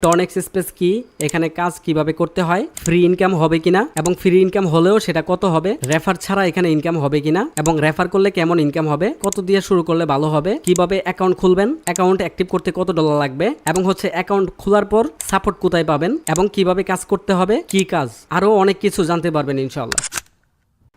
টর্নেক্স space কি, এখানে কাজ কিভাবে করতে হয়, ফ্রি ইনকাম হবে কিনা এবং ফ্রি ইনকাম হলেও সেটা কত হবে, রেফার ছাড়া এখানে ইনকাম হবে কিনা এবং রেফার করলে কেমন ইনকাম হবে, কত দিয়ে শুরু করলে ভালো হবে, কিভাবে অ্যাকাউন্ট খুলবেন, অ্যাকাউন্ট অ্যাক্টিভ করতে কত ডলার লাগবে এবং অ্যাকাউন্ট খোলার পর সাপোর্ট কোথায় পাবেন এবং কিভাবে কাজ করতে হবে, কি কাজ, আরো অনেক কিছু জানতে পারবেন ইনশাআল্লাহ।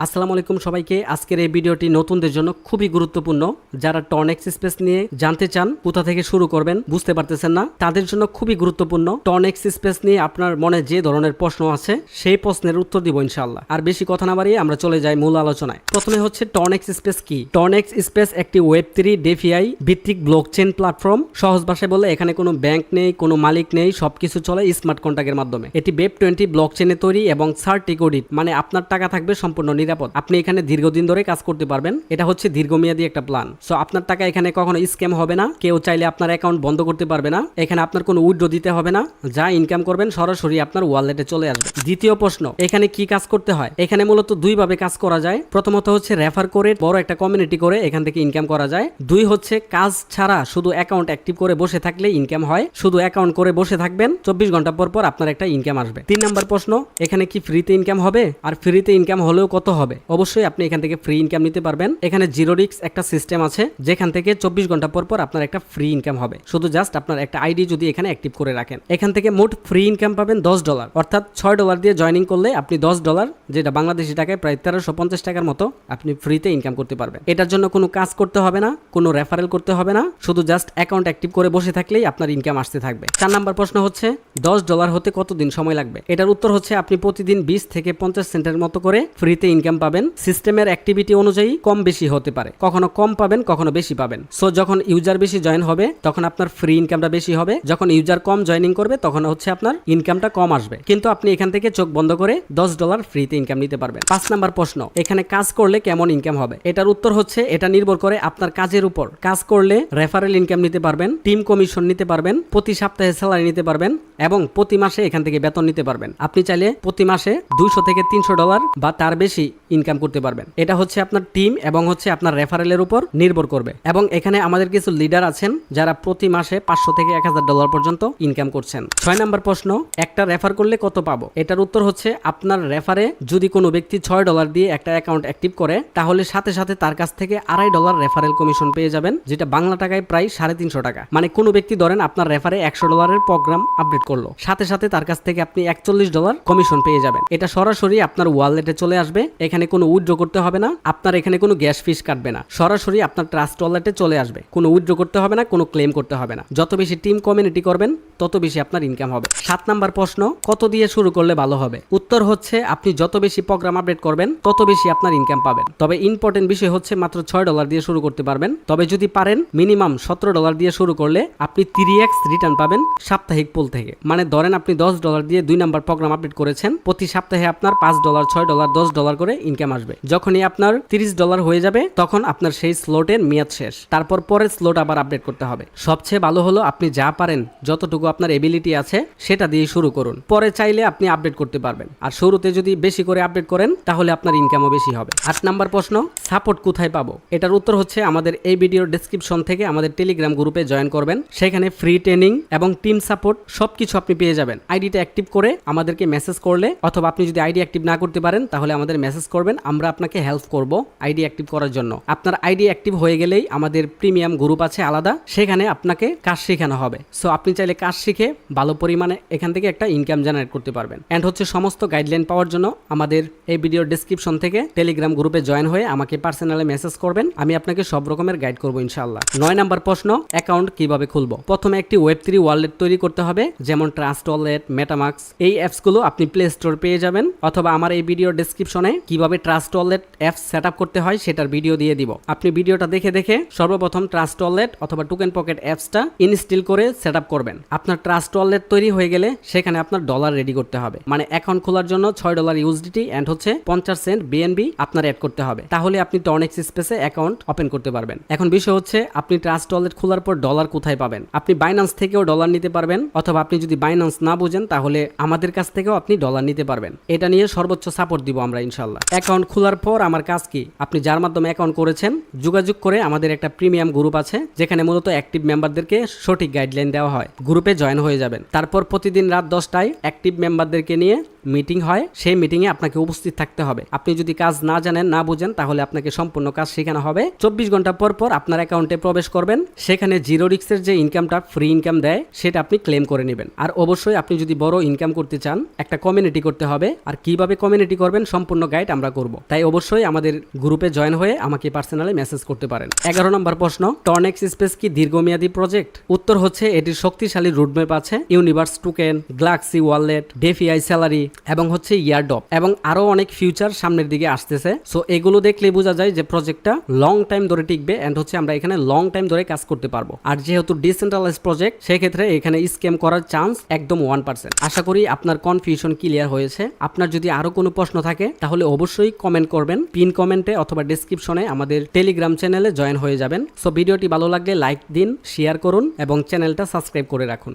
আসসালামু আলাইকুম সবাইকে। আজকের এই ভিডিওটি নতুনদের জন্য খুবই গুরুত্বপূর্ণ। যারা টর্নেক্স স্পেস নিয়ে জানতে চান, কোথা থেকে শুরু করবেন বুঝতে পারতেছেন না, তাদের জন্য খুবই গুরুত্বপূর্ণ। টর্নেক্স স্পেস নিয়ে আপনার মনে যে ধরনের প্রশ্ন আছে সেই প্রশ্নের উত্তর দিব ইনশাআল্লাহ। আর বেশি কথা না বাড়িয়ে আমরা চলে যাই মূল আলোচনায়। প্রথমে হচ্ছে টর্নেক্স স্পেস কি। টর্নেক্স স্পেস একটি ওয়েব3 ডেফিআই ভিত্তিক ব্লকচেন প্ল্যাটফর্ম। সহজ ভাষায় বলে এখানে কোনো ব্যাংক নেই, কোনো মালিক নেই, সবকিছু চলে স্মার্ট কন্ট্রাক্টের মাধ্যমে। এটি ওয়েব20 ব্লকচেনে তৈরি এবং সার্টিফিকেট, মানে আপনার টাকা থাকবে সম্পূর্ণ নিরাপদ। আপনি এখানে দীর্ঘদিন ধরে কাজ করতে পারবেন। এটা হচ্ছে দীর্ঘমেয়াদী একটা প্ল্যান। সো আপনার টাকা এখানে কখনো স্ক্যাম হবে না, কেউ চাইলে আপনার অ্যাকাউন্ট বন্ধ করতে পারবে না। এখানে আপনার কোনো উইথড্র দিতে হবে না, যা ইনকাম করবেন সরাসরি আপনার ওয়ালেটে চলে আসবে। দ্বিতীয় প্রশ্ন, এখানে কি কাজ করতে হয়। এখানে মূলত দুইভাবে কাজ করা যায়। প্রথমত হচ্ছে রেফার করে বড় একটা কমিউনিটি করে এখান থেকে ইনকাম করা যায়। দুই হচ্ছে কাজ ছাড়া শুধু অ্যাকাউন্ট অ্যাক্টিভ করে বসে থাকলে ইনকাম হয়। শুধু অ্যাকাউন্ট করে বসে থাকবেন, 24 ঘন্টা পর পর আপনার একটা ইনকাম আসবে। 3 নাম্বার প্রশ্ন, এখানে কি ফ্রিতে ইনকাম হবে, আর ফ্রিতে ইনকাম হলেও কত হবে। অবশ্যই আপনি এখান থেকে ফ্রি ইনকাম নিতে পারবেন। এখানে জিরো রিস্ক একটা সিস্টেম আছে, যেখান থেকে 24 ঘন্টা পর পর আপনার একটা ফ্রি ইনকাম হবে। শুধু জাস্ট আপনার একটা আইডি যদি এখানে অ্যাক্টিভ করে রাখেন। এখান থেকে মোট ফ্রি ইনকাম পাবেন $10, অর্থাৎ $6 দিয়ে জয়েনিং করলে আপনি $10, যেটা বাংলাদেশি টাকায় প্রায় 1350 টাকার মতো আপনি ফ্রিতে ইনকাম করতে পারবেন। এটার জন্য কোনো কাজ করতে হবে না, কোনো রেফারেল করতে হবে না, শুধু জাস্ট অ্যাকাউন্ট অ্যাক্টিভ করে বসে থাকলেই আপনার ইনকাম আসতে থাকবে। 4 নাম্বার প্রশ্ন হচ্ছে $10 হতে কতদিন সময় লাগবে। এটার উত্তর হচ্ছে আপনি প্রতিদিন 20 থেকে 50 সেন্টের মতো করে ফ্রিতে ইনকাম পাবেন। সিস্টেমের অ্যাক্টিভিটি অনুযায়ী কম বেশি হতে পারে, কখনো কম পাবেন, কখনো বেশি পাবেন। সো যখন ইউজার বেশি জয়েন হবে তখন আপনার ফ্রি ইনকামটা বেশি হবে, যখন ইউজার কম জয়েনিং করবে তখন হচ্ছে আপনার ইনকামটা কম আসবে। কিন্তু আপনি এখান থেকে চোখ বন্ধ করে $10 ফ্রিতে ইনকাম নিতে পারবেন। 5 নাম্বার প্রশ্ন, এখানে কাজ করলে কেমন ইনকাম হবে। এটার উত্তর হচ্ছে এটা নির্ভর করে আপনার কাজের উপর। কাজ করলে রেফারেল ইনকাম নিতে পারবেন, টিম কমিশন নিতে পারবেন, প্রতি সপ্তাহে স্যালারি নিতে পারবেন এবং প্রতি মাসে এখান থেকে বেতন নিতে পারবেন। আপনি চাইলে প্রতি মাসে $200 থেকে $300 বা তার বেশি ইনকাম করতে পারবেন। এটা হচ্ছে আপনার টিম এবং হচ্ছে আপনার রেফারেলের উপর নির্ভর করবে। এবং এখানে আমাদের কিছু লিডার আছেন যারা প্রতি মাসে $500 থেকে $1000 পর্যন্ত ইনকাম করছেন। 6 নাম্বার প্রশ্ন, একটা রেফার করলে কত পাবো। এটার উত্তর হচ্ছে আপনার রেফারে যদি কোনো ব্যক্তি $6 দিয়ে একটা অ্যাকাউন্ট অ্যাক্টিভ করে, তাহলে সাথে সাথে তার কাছ থেকে $2.5 রেফারেল কমিশন পেয়ে যাবেন, যেটা বাংলা টাকায় প্রায় 350 টাকা। মানে কোনো ব্যক্তি ধরেন আপনার রেফারে $100 প্রোগ্রাম আপডেট করলো, সাথে সাথে তার কাছ থেকে আপনি $41 কমিশন পেয়ে যাবেন। এটা সরাসরি আপনার ওয়ালেটে চলে আসবে। এখানে কোনো উইথড্র করতে হবে না, আপনার এখানে কোনো গ্যাস ফিস কাটবে না, সরাসরি আপনার ট্রাস্ট ওয়ালেটে চলে আসবে। কোনো উইথড্র করতে হবে না, কোনো ক্লেম করতে হবে না। যত বেশি টিম কমিউনিটি করবেন তত বেশি আপনার ইনকাম হবে। 7 নাম্বার প্রশ্ন, কত দিয়ে শুরু করলে ভালো হবে। উত্তর হচ্ছে আপনি যত বেশি প্রোগ্রাম আপডেট করবেন তত বেশি আপনার ইনকাম পাবেন। তবে ইম্পর্টেন্ট বিষয় হচ্ছে মাত্র $6 দিয়ে শুরু করতে পারবেন। তবে যদি পারেন মিনিমাম $17 দিয়ে শুরু করলে আপনি 3x রিটার্ন পাবেন সাপ্তাহিক পুল থেকে। মানে ধরেন আপনি $10 দিয়ে 2 নাম্বার প্রোগ্রাম আপডেট করেছেন, প্রতি সপ্তাহে আপনার $5, $6, $10 করে ইনকাম আসবে। যখনই আপনার $30 হয়ে যাবে তখন আপনার সেই স্লটের মেয়াদ শেষ, তারপর পরের স্লট আবার আপডেট করতে হবে। সবচেয়ে ভালো হলো আপনি যা পারেন, যতটুকু আপনার এবিলিটি আছে সেটা দিয়ে শুরু করুন, পরে চাইলে আপনি আপডেট করতে পারবেন। আর শুরুতে যদি বেশি করে আপডেট করেন তাহলে আপনার ইনকামও বেশি হবে। 8 নাম্বার প্রশ্ন, সাপোর্ট কোথায় পাবো। এটার উত্তর হচ্ছে আমাদের এই ভিডিওর ডেসক্রিপশন থেকে আমাদের টেলিগ্রাম গ্রুপে জয়েন করবেন। সেখানে ফ্রি ট্রেনিং এবং টিম সাপোর্ট সবকিছু আপনি পেয়ে যাবেন। আইডিটা অ্যাক্টিভ করে আমাদেরকে মেসেজ করলে, অথবা আপনি যদি আইডি অ্যাক্টিভ না করতে পারেন তাহলে আমাদের মেসেজ করবেন, আমরা আপনাকে হেল্প করব আইডি অ্যাক্টিভ করার জন্য। আপনার আইডি অ্যাক্টিভ হয়ে গেলেই আমাদের প্রিমিয়াম গ্রুপ আছে আলাদা, সেখানে আপনাকে কাজ শেখানো হবে। সো আপনি চাইলে কাজ শিখে ভালো পরিমাণে এখান থেকে একটা ইনকাম জেনারেট করতে পারবেন। এন্ড হচ্ছে সমস্ত গাইডলাইন পাওয়ার জন্য আমাদের এই ভিডিওর ডেসক্রিপশন থেকে টেলিগ্রাম গ্রুপে জয়েন হয়ে আমাকে পার্সোনালি মেসেজ করবেন, আমি আপনাকে সব রকমের গাইড করবো ইনশাআল্লাহ। 9 নাম্বার প্রশ্ন, অ্যাকাউন্ট কিভাবে খুলবো। প্রথমে একটি ওয়েব3 ওয়ালেট তৈরি করতে হবে, যেমন ট্রাস্ট ওয়ালেট, মেটামাক্স। এই অ্যাপসগুলো আপনি প্লে স্টোর পেয়ে যাবেন, অথবা আমার এই ভিডিওর ডেসক্রিপশনে কিভাবে trust wallet apps set up করতে হয় সেটার ভিডিও দিয়ে দিব। আপনি ভিডিওটা দেখে দেখে সর্বপ্রথম ট্রাস্ট ওয়ালেট অথবা টোকেন পকেট অ্যাপসটা ইনস্টল করে সেট আপ করবেন। আপনার ট্রাস্ট ওয়ালেট তৈরি হয়ে গেলে সেখানে আপনার ডলার রেডি করতে হবে। মানে অ্যাকাউন্ট খোলার জন্য $6 ইউএসডিটি এন্ড হচ্ছে 50 সেন্ট বিএনবি আপনার অ্যাড করতে হবে, তাহলে আপনি টর্নেক্স স্পেসে অ্যাকাউন্ট ওপেন করতে পারবেন। এখন বিষয় হচ্ছে আপনি ট্রাস্ট ওয়ালেট খোলার পর ডলার কোথায় পাবেন। আপনি বাইন্যান্স থেকেও ডলার নিতে পারবেন, অথবা আপনি যদি বাইন্যান্স না বুঝেন তাহলে আমাদের কাছ থেকেও আপনি ডলার নিতে পারবেন। এটা নিয়ে সর্বোচ্চ সাপোর্ট দিব আমরা ইনশাল্লাহ। অ্যাকাউন্ট খোলার পর আমার কাজ কি, আপনি যার মাধ্যমে অ্যাকাউন্ট করেছেন যোগাযোগ করে আমাদের একটা প্রিমিয়াম গ্রুপ আছে যেখানে মূলত অ্যাক্টিভ মেম্বারদেরকে সঠিক গাইডলাইন দেওয়া হয়। গ্রুপে জয়েন হয়ে যাবেন। তারপর প্রতিদিন রাত 10টায় অ্যাক্টিভ মেম্বারদেরকে নিয়ে মিটিং হয়। সেই মিটিংয়ে আপনাকে উপস্থিত থাকতে হবে। আপনি যদি কাজ না জানেন না বুঝেন তাহলে আপনাকে সম্পূর্ণ কাজ শেখানো হবে। 24 ঘন্টা পর পর আপনার অ্যাকাউন্টে প্রবেশ করবেন, সেখানে জিরো রিস্কের যে ইনকামটা ফ্রি ইনকাম দেয় সেটা আপনি ক্লেম করে নেবেন। আর অবশ্যই আপনি যদি বড় ইনকাম করতে চান একটা কমিউনিটি করতে হবে। আর কিভাবে কমিউনিটি করবেন সম্পূর্ণ গাইড আমরা করব। তাই অবশ্যই আমাদের গ্রুপে জয়েন হয়ে আমাকে পার্সোনালি মেসেজ করতে পারেন। 11 নম্বর প্রশ্ন, টর্নেক্স স্পেস কি দীর্ঘমেয়াদী প্রজেক্ট? উত্তর হচ্ছে এটির শক্তিশালী রুটম্যাপ আছে, universe token, galaxy wallet, DeFi salary এবং হচ্ছে ইয়ারডপ এবং আরো অনেক ফিউচার সামনের দিকে আসতেছে। সো এগুলো দেখলে বোঝা যায় যে প্রজেক্টটা লং টাইম ধরে টিকবে এন্ড হচ্ছে আমরা এখানে লং টাইম ধরে কাজ করতে পারবো। আর যেহেতু ডিসেন্ট্রালাইজ প্রজেক্ট সেক্ষেত্রে এখানে স্ক্যাম করার চান্স একদম 1%। আশা করি আপনার কনফিউশন ক্লিয়ার হয়েছে। আপনার যদি আরো কোনো প্রশ্ন থাকে তাহলে অবশ্যই কমেন্ট করবেন, পিন কমেন্টে অথবা ডেসক্রিপশনে আমাদের টেলিগ্রাম চ্যানেলে জয়েন হয়ে যাবেন। সো ভিডিওটি ভালো লাগলে লাইক দিন, শেয়ার করুন এবং চ্যানেলটা সাবস্ক্রাইব করে রাখুন।